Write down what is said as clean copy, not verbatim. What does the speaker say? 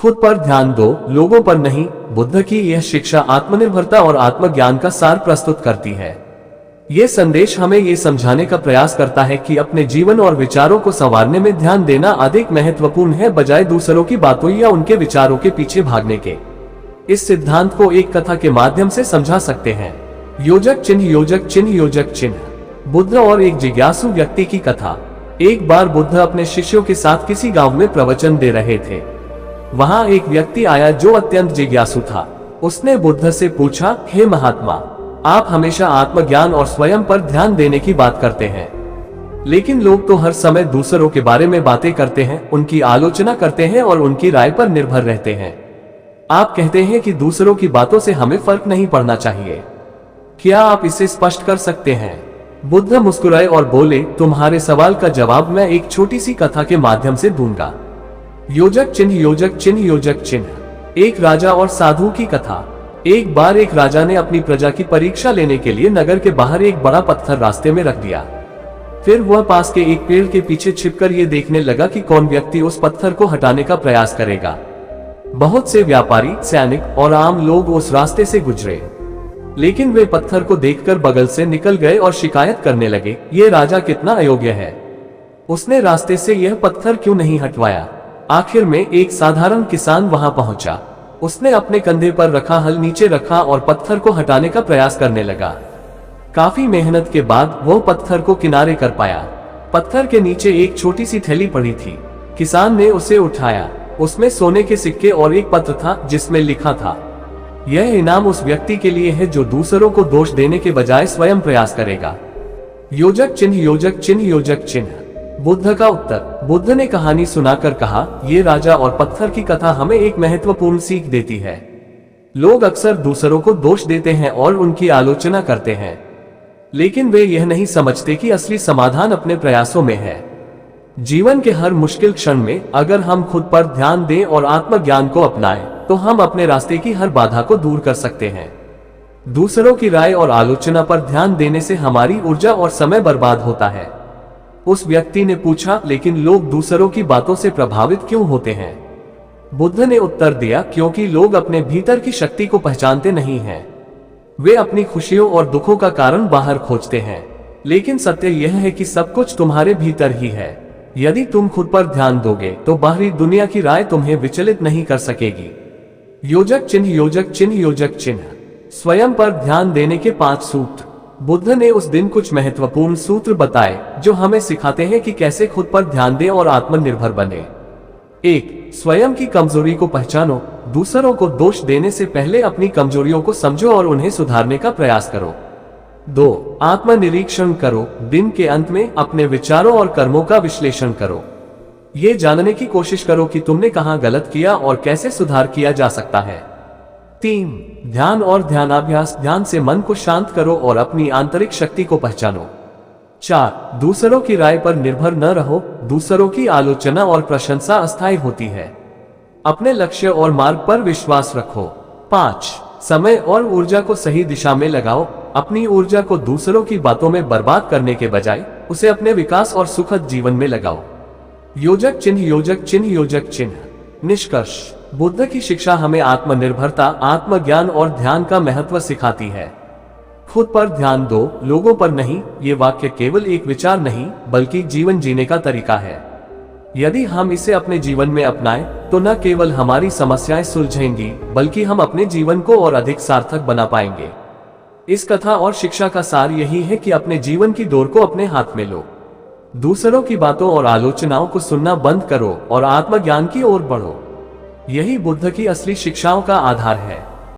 खुद पर ध्यान दो, लोगों पर नहीं। बुद्ध की यह शिक्षा आत्मनिर्भरता और आत्मज्ञान का सार प्रस्तुत करती है। ये संदेश हमें ये समझाने का प्रयास करता है कि अपने जीवन और विचारों को संवारने में ध्यान देना अधिक महत्वपूर्ण है, बजाय दूसरों की बातों या उनके विचारों के पीछे भागने के। इस सिद्धांत को एक कथा के माध्यम से समझा सकते हैं। योजक चिन्ह, योजक चिन्ह, योजक चिन्ह। बुद्ध और एक जिज्ञासु व्यक्ति की कथा। एक बार बुद्ध अपने शिष्यों के साथ किसी गांव में प्रवचन दे रहे थे। वहां एक व्यक्ति आया जो अत्यंत जिज्ञासु था। उसने बुद्ध से पूछा, हे महात्मा, आप हमेशा आत्मज्ञान और स्वयं पर ध्यान देने की बात करते हैं, लेकिन लोग तो हर समय दूसरों के बारे में बातें करते हैं, उनकी आलोचना करते हैं और उनकी राय पर निर्भर रहते हैं। आप कहते हैं कि दूसरों की बातों से हमें फर्क नहीं पड़ना चाहिए। क्या आप इसे स्पष्ट कर सकते हैं? बुद्ध मुस्कुराए और बोले, तुम्हारे सवाल का जवाब मैं एक छोटी सी कथा के माध्यम से दूंगा। योजक चिन्ह, योजक चिन्ह, योजक चिन्ह। एक राजा और साधु की कथा। एक बार एक राजा ने अपनी प्रजा की परीक्षा लेने के लिए नगर के बाहर एक बड़ा पत्थर रास्ते में रख दिया। फिर वह पास के एक पेड़ के पीछे छिपकर ये देखने लगा कि कौन व्यक्ति उस पत्थर को हटाने का प्रयास करेगा। बहुत से व्यापारी, सैनिक और आम लोग उस रास्ते से गुजरे, लेकिन वे पत्थर को देखकर बगल से निकल गए और शिकायत करने लगे, ये राजा कितना अयोग्य है, उसने रास्ते से यह पत्थर क्यों नहीं हटवाया। आखिर में एक साधारण किसान वहां पहुंचा। उसने अपने कंधे पर रखा हल नीचे रखा और पत्थर को हटाने का प्रयास करने लगा। काफी मेहनत के बाद वो पत्थर को किनारे कर पाया। पत्थर के नीचे एक छोटी सी थैली पड़ी थी। किसान ने उसे उठाया। उसमें सोने के सिक्के और एक पत्र था जिसमें लिखा था, यह इनाम उस व्यक्ति के लिए है जो दूसरों को दोष देने के बजाय स्वयं प्रयास करेगा। योजक चिन्ह, योजक चिन्ह, योजक चिन्ह। बुद्ध का उत्तर। बुद्ध ने कहानी सुनाकर कहा, ये राजा और पत्थर की कथा हमें एक महत्वपूर्ण सीख देती है। लोग अक्सर दूसरों को दोष देते हैं और उनकी आलोचना करते हैं, लेकिन वे यह नहीं समझते कि असली समाधान अपने प्रयासों में है। जीवन के हर मुश्किल क्षण में अगर हम खुद पर ध्यान दें और आत्मज्ञान को अपनाएं, तो हम अपने रास्ते की हर बाधा को दूर कर सकते हैं। दूसरों की राय और आलोचना पर ध्यान देने से हमारी ऊर्जा और समय बर्बाद होता है। उस व्यक्ति ने पूछा, लेकिन लोग दूसरों की बातों से प्रभावित क्यों होते हैं? बुद्ध ने उत्तर दिया, क्योंकि लोग अपने भीतर की शक्ति को पहचानते नहीं हैं। वे अपनी खुशियों और दुखों का कारण बाहर खोजते हैं, लेकिन सत्य यह है कि सब कुछ तुम्हारे भीतर ही है। यदि तुम खुद पर ध्यान दोगे तो बाहरी दुनिया की राय तुम्हें विचलित नहीं कर सकेगी। योजक चिन्ह, योजक चिन्ह, योजक चिन्ह। स्वयं पर ध्यान देने के 5 सूत्र। बुद्ध ने उस दिन कुछ महत्वपूर्ण सूत्र बताए जो हमें सिखाते हैं कि कैसे खुद पर ध्यान दें और आत्मनिर्भर बने। 1. स्वयं की कमजोरी को पहचानो। दूसरों को दोष देने से पहले अपनी कमजोरियों को समझो और उन्हें सुधारने का प्रयास करो। 2. आत्मनिरीक्षण करो। दिन के अंत में अपने विचारों और कर्मों का विश्लेषण करो। ये जानने की कोशिश करो कि तुमने कहां गलत किया और कैसे सुधार किया जा सकता है। 3. ध्यान और ध्यानाभ्यास। ध्यान से मन को शांत करो और अपनी आंतरिक शक्ति को पहचानो। 4. दूसरों की राय पर निर्भर न रहो। दूसरों की आलोचना और प्रशंसा अस्थायी होती है। अपने लक्ष्य और मार्ग पर विश्वास रखो। 5. समय और ऊर्जा को सही दिशा में लगाओ। अपनी ऊर्जा को दूसरों की बातों में बर्बाद करने के बजाय उसे अपने विकास और सुखद जीवन में लगाओ। योजक चिन्ह, योजक चिन्ह, योजक चिन्ह। निष्कर्ष। बुद्ध की शिक्षा हमें आत्मनिर्भरता, आत्मज्ञान और ध्यान का महत्व सिखाती है। खुद पर ध्यान दो, लोगों पर नहीं। ये वाक्य केवल एक विचार नहीं, बल्कि जीवन जीने का तरीका है। यदि हम इसे अपने जीवन में अपनाएं, तो न केवल हमारी समस्याएं सुलझेंगी, बल्कि हम अपने जीवन को और अधिक सार्थक बना पाएंगे। इस कथा और शिक्षा का सार यही है कि अपने जीवन की डोर को अपने हाथ में लो। दूसरों की बातों और आलोचनाओं को सुनना बंद करो और आत्मज्ञान की ओर बढ़ो। यही बुद्ध की असली शिक्षाओं का आधार है।